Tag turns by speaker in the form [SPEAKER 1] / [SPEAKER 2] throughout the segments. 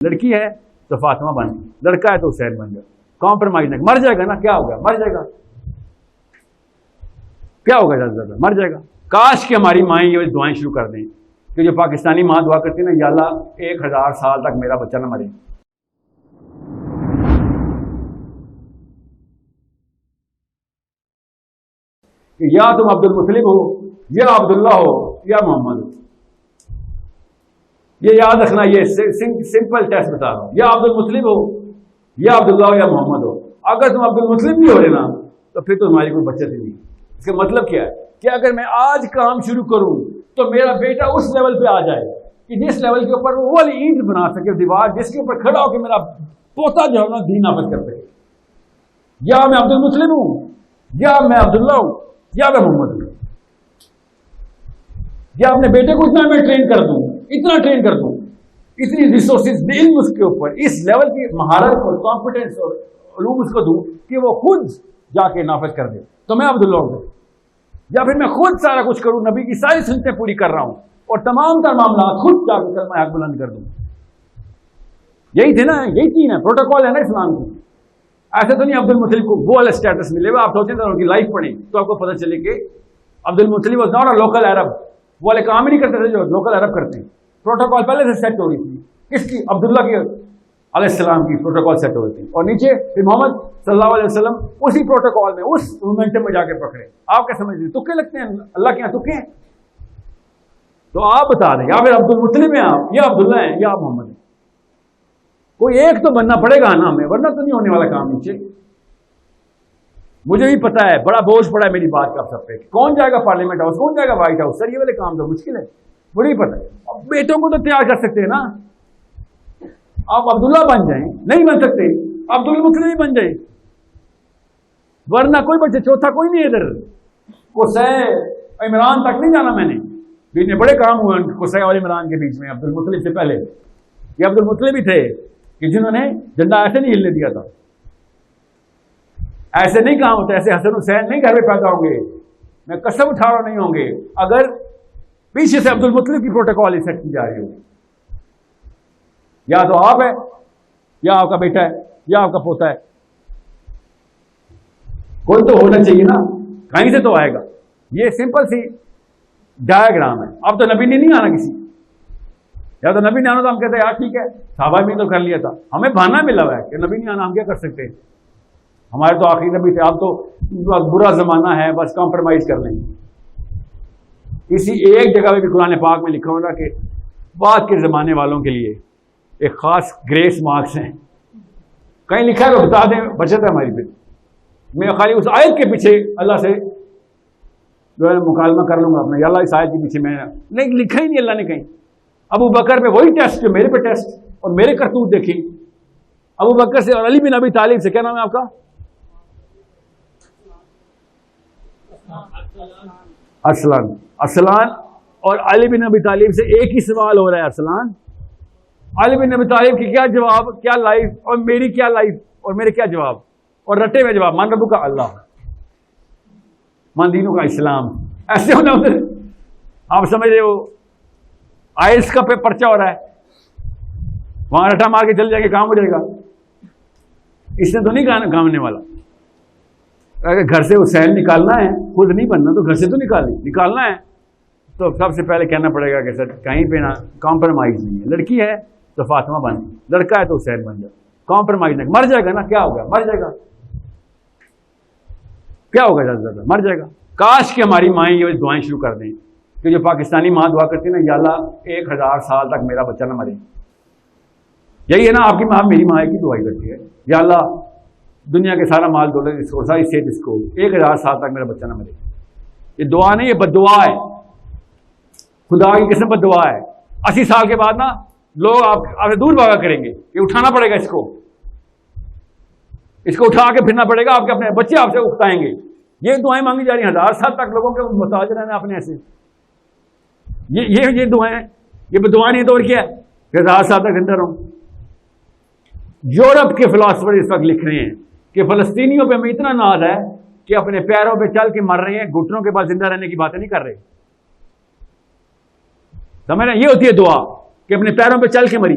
[SPEAKER 1] لڑکی ہے تو فاطمہ بن، لڑکا ہے تو حسین بن جائے، کمپرومائز نہیں، مر جائے گا نا، کیا ہوگا، مر جائے گا، کیا ہوگا، زیادہ سے زیادہ مر جائے گا۔ کاش کہ ہماری مائیں یہ دعائیں شروع کر دیں کہ جو پاکستانی ماں دعا کرتی ہے نا، یا اللہ 1000 سال تک میرا بچہ نہ مرے۔ کہ یا تم عبد المطلب ہو، یا عبداللہ ہو، یا محمد ہو۔ یہ یاد رکھنا، یہ سمپل ٹیسٹ بتا رہا ہوں، یا عبد المطلب ہو، یا عبداللہ ہو، یا محمد ہو۔ اگر تم عبد المطلب نہیں ہو رہے نا تو پھر تو تمہاری کوئی بچت نہیں۔ اس کا مطلب کیا ہے کہ اگر میں آج کام شروع کروں تو میرا بیٹا اس لیول پہ آ جائے کہ جس لیول کے اوپر وہ والی اینٹ بنا سکے، دیوار جس کے اوپر کھڑا ہو کے میرا پوتا جو ہے نا دین نافذ کر سکے۔ یا میں عبد المطلب ہوں، یا میں عبداللہ ہوں، یا میں محمد ہوں۔ یا اپنے بیٹے کو اتنا میں ٹرین کر دوں، اتنا ٹرین کر دوں، اتنی ریسورسز علم اس کے اوپر، اس لیول کی مہارت اور کانفیڈنس اور علوم اس کو دوں کہ وہ خود جا کے نافذ کر دے، تو میں عبداللہ ہوں۔ یا پھر میں خود سارا کچھ کروں، نبی کی ساری سنتیں پوری کر رہا ہوں اور تمام تر معاملات خود جا کے کلمہ حق بلند کر دوں۔ یہی تھے نا، یہی تین ہے، پروٹوکول ہے نا اسلام کی۔ ایسا تو نہیں عبد المطلب کو وہ والا اسٹیٹس ملے گا، آپ سوچیں تو ان کی لائف پڑھیں تو آپ کو پتہ چلے کہ عبد المطلب واز ناٹ اے لوکل عرب، وہ والے کام ہی نہیں کرتے تھے جو لوکل عرب کرتے ہیں۔ پروٹوکول پہلے سے سیٹ ہو رہی تھی، کس کی؟ عبداللہ کی علیہ السلام کی پروٹوکول سیٹ ہو رہی تھی، اور نیچے پھر محمد صلی اللہ علیہ وسلم اسی پروٹوکول میں اس مومنٹم میں جا کے پکڑے۔ آپ کیا سمجھ رہے؟ تکے لگتے ہیں اللہ کے یہاں، تکے ہیں؟ تو آپ بتا دیں، یا پھر عبد المطلب ہیں آپ، یا عبداللہ ہیں، یا محمد ہیں۔ کوئی ایک تو بننا پڑے گا نا ہمیں، ورنہ تو نہیں ہونے والا کام نیچے۔ مجھے بھی پتا ہے بڑا بوجھ پڑا ہے میری بات کا سب پہ، کون جائے گا پارلیمنٹ ہاؤس، کون جائے گا وائٹ ہاؤس؟ سر یہ والے کام تو مشکل ہے، مجھے بھی پتا ہے۔ اب بیٹوں کو تو تیار کر سکتے ہیں نا، آپ عبداللہ بن جائیں، نہیں بن سکتے عبد المطلب ہی بن جائیں، ورنہ کوئی بچے چوتھا کوئی نہیں ادھر۔ قصے عمران تک نہیں جانا میں نے، بیچ میں بڑے کام ہوئے قصے اور عمران کے بیچ میں، عبد المطلب سے پہلے یہ عبد المطلب ہی تھے کہ جنہوں نے جھنڈا ایسے نہیں ہلنے دیا تھا، ایسے نہیں کام ہوتا، ایسے حسن حسین نہیں گھر میں پیدا ہوں گے، میں قسم اٹھا رہا نہیں ہوں گے اگر پیچھے سے عبد المطلب کی پروٹوکال ہی سیٹ کی جا رہی ہو۔ یا تو آپ ہے، یا آپ کا بیٹا ہے، یا آپ کا پوتا ہے، کوئی تو ہونا چاہیے نا، کہیں سے تو آئے گا۔ یہ سمپل سی ڈائیگرام ہے۔ اب تو نبی نے نہیں آنا کسی، یا تو نبی نے آنا تو ہم کہتے ہیں یار ٹھیک ہے، صحابہ بھی تو کر لیا تھا، ہمیں بہانہ ملا ہوا ہے کہ نبی نہیں آنا، ہم کیا کر سکتے ہیں، ہمارے تو آخری نبی تھے، اب تو برا زمانہ ہے، بس کمپرومائز کر لیں گے۔ کسی ایک جگہ پہ بھی قرآن پاک میں لکھا ہوگا کہ بعد کے زمانے والوں کے لیے ایک خاص گریس مارکس ہیں، کہیں لکھا ہے تو بتا دیں، بچت ہے ہماری پہ۔ میں خالی اس آیت کے پیچھے اللہ سے جو ہے مکالمہ کر لوں گا اپنا، یا اللہ اس آیت کے پیچھے میں نہیں لکھا ہی نہیں اللہ نے کہیں۔ ابو بکر پہ وہی ٹیسٹ جو میرے پہ ٹیسٹ، اور میرے کرتوت دیکھی ابو بکر سے اور علی بن ابی طالب سے، کیا نام ہے آپ کا؟ ارسلان اور علی بن ابی طالب سے ایک ہی سوال ہو رہا ہے، ارسلان علی بن ابی طالب کی کیا جواب، کیا لائف، اور میری کیا لائف اور میرے کیا جواب، اور رٹے ہوئے جواب، من ربو کا اللہ، من دینوں کا اسلام، ایسے ہونا ادھر۔ آپ سمجھ رہے ہو آئلس کا پرچہ ہو رہا ہے، وہاں رٹا مار کے چل جائے گا، کام ہو جائے گا۔ اس نے تو نہیں کامنے والا۔ اگر گھر سے حسین نکالنا ہے، خود نہیں بننا تو گھر سے تو نکالنا ہے تو سب سے پہلے کہنا پڑے گا کہ سر کہیں پہ نہ کمپرومائز نہیں ہے، لڑکی ہے تو فاطمہ بن، لڑکا ہے تو حسین بن جائے، کمپرومائز نہیں، مر جائے گا نا، کیا ہوگا، مر جائے گا، کیا ہوگا، زیادہ سے زیادہ مر جائے گا۔ کاش کہ ہماری مائیں یہ دعائیں شروع کر دیں کہ جو پاکستانی ماں دعا کرتی ہے نا، یا اللہ 1000 سال تک میرا بچہ نہ مرے۔ یہی ہے نا آپ کی ماں، میری ماں کی دعائی کرتی ہے، یا اللہ دنیا کے سارا مال دولت اس کو، ساری صحت اس کو، 1000 سال تک میرا بچہ نہ مرے۔ یہ دعا نہیں، یہ بد دعا ہے، خدا کی قسم بد دعا ہے۔ 80 سال کے بعد نا لوگ آپ سے دور بھاگا کریں گے کہ اٹھانا پڑے گا اس کو اٹھا کے پھرنا پڑے گا، آپ کے اپنے بچے آپ سے اکتائیں گے۔ یہ دعائیں مانگی جا رہی ہیں، 1000 سال تک لوگوں کے محتاج رہنا اپنے ایسے، یہ دعائیں، یہ بد دعا نہیں تو اور کیا ہے کہ 1000 سال تک زندہ رہوں۔ یورپ کے فلاسفر اس وقت لکھ رہے ہیں کہ فلسطینیوں پہ ہمیں اتنا ناز ہے کہ اپنے پیروں پہ چل کے مر رہے ہیں، گھٹنوں کے بعد زندہ رہنے کی باتیں نہیں کر رہے۔ سمجھ رہے ہیں؟ یہ ہوتی ہے دعا کہ اپنے پیروں پہ چل کے مری۔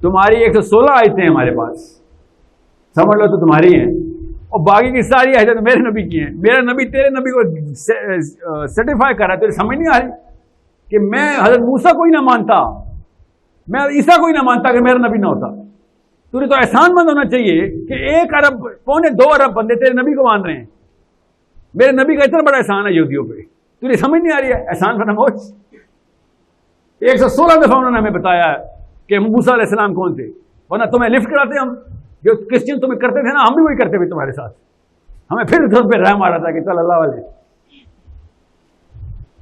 [SPEAKER 1] تمہاری 116 آیتیں ہمارے پاس، سمجھ لو تو تمہاری ہیں، اور باقی کی ساری آیتیں میرے نبی کی ہیں. میرا نبی تیرے نبی کو سرٹیفائی کر رہا ہے. تجھے سمجھ نہیں آ رہی کہ میں حضرت موسیٰ کو ہی نہ مانتا، میں عیسیٰ کو ہی نہ مانتا کہ میرا نبی نہ ہوتا. تجھے تو احسان مند ہونا چاہیے کہ 1 ارب 1.25 ارب بندے تیرے نبی کو مان رہے ہیں. میرے نبی کا اتنا بڑا احسان ہے یہودیوں پہ، تجھے سمجھ نہیں آ رہی ہے احسان فراموش. 116 دفعہ انہوں نے ہمیں بتایا ہے کہ موسیٰ علیہ السلام کون تھے، ورنہ تمہیں لفٹ کراتے ہم. جو کرسچن تمہیں کرتے تھے نا، ہم بھی وہی کرتے تھے تمہارے ساتھ. ہمیں پھر تم پہ رحم آ رہا تھا کہ چل اللہ والے.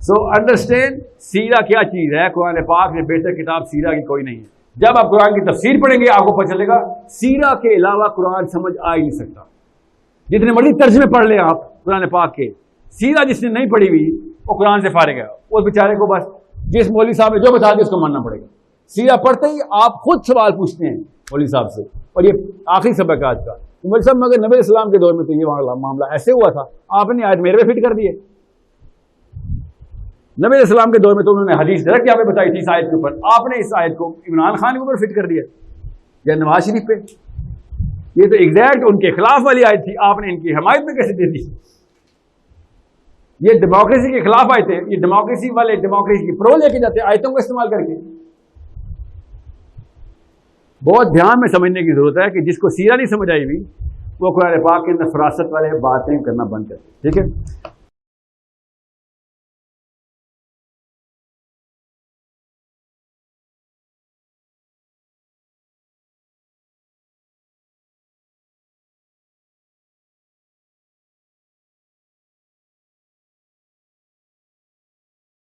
[SPEAKER 1] سو انڈرسٹینڈ سیرہ کیا چیز ہے. قرآن پاک میں بہتر کتاب سیرہ کی کوئی نہیں ہے. جب آپ قرآن کی تفسیر پڑھیں گے آپ کو پتہ چلے گا سیرہ کے علاوہ قرآن سمجھ آ ہی نہیں سکتا. جتنے مرضی ترجمے پڑھ لیں آپ قرآن پاک کے، سیرہ جس نے نہیں پڑھی ہوئی وہ قرآن سے فارغ ہے. اس بیچارے کو بس جس مولوی صاحب نے جو بتا دیا اس کو ماننا پڑے گا. سیرہ پڑھتے ہی آپ خود سوال پوچھتے ہیں مولوی صاحب سے. اور یہ آخری سبق آج کا. مولوی صاحب مگر نبی اسلام کے دور میں تو یہ معاملہ ایسے ہوا تھا، آپ نے آج میرے پہ فٹ کر دیے. نبی علیہ السلام کے دور میں تو انہوں نے حدیث ڈائریکٹ یہاں پہ بتائی تھی اس آیت کے اوپر، آپ نے اس آیت کو عمران خان کے اوپر فٹ کر دیا یا نواز شریف پہ. یہ تو ایگزیکٹ ان کے خلاف والی آیت تھی، آپ نے ان کی حمایت میں کیسے دے دی؟ یہ ڈیموکریسی کے خلاف آئے تھے. یہ ڈیموکریسی والے ڈیموکریسی کی پرو لے کے جاتے آیتوں کو استعمال کر کے. بہت دھیان میں سمجھنے کی ضرورت ہے کہ جس کو سیرہ نہیں سمجھ آئی ہوئی وہ قرآن پاک کے اندر فراست والے باتیں کرنا بند کرتے. ٹھیک ہے.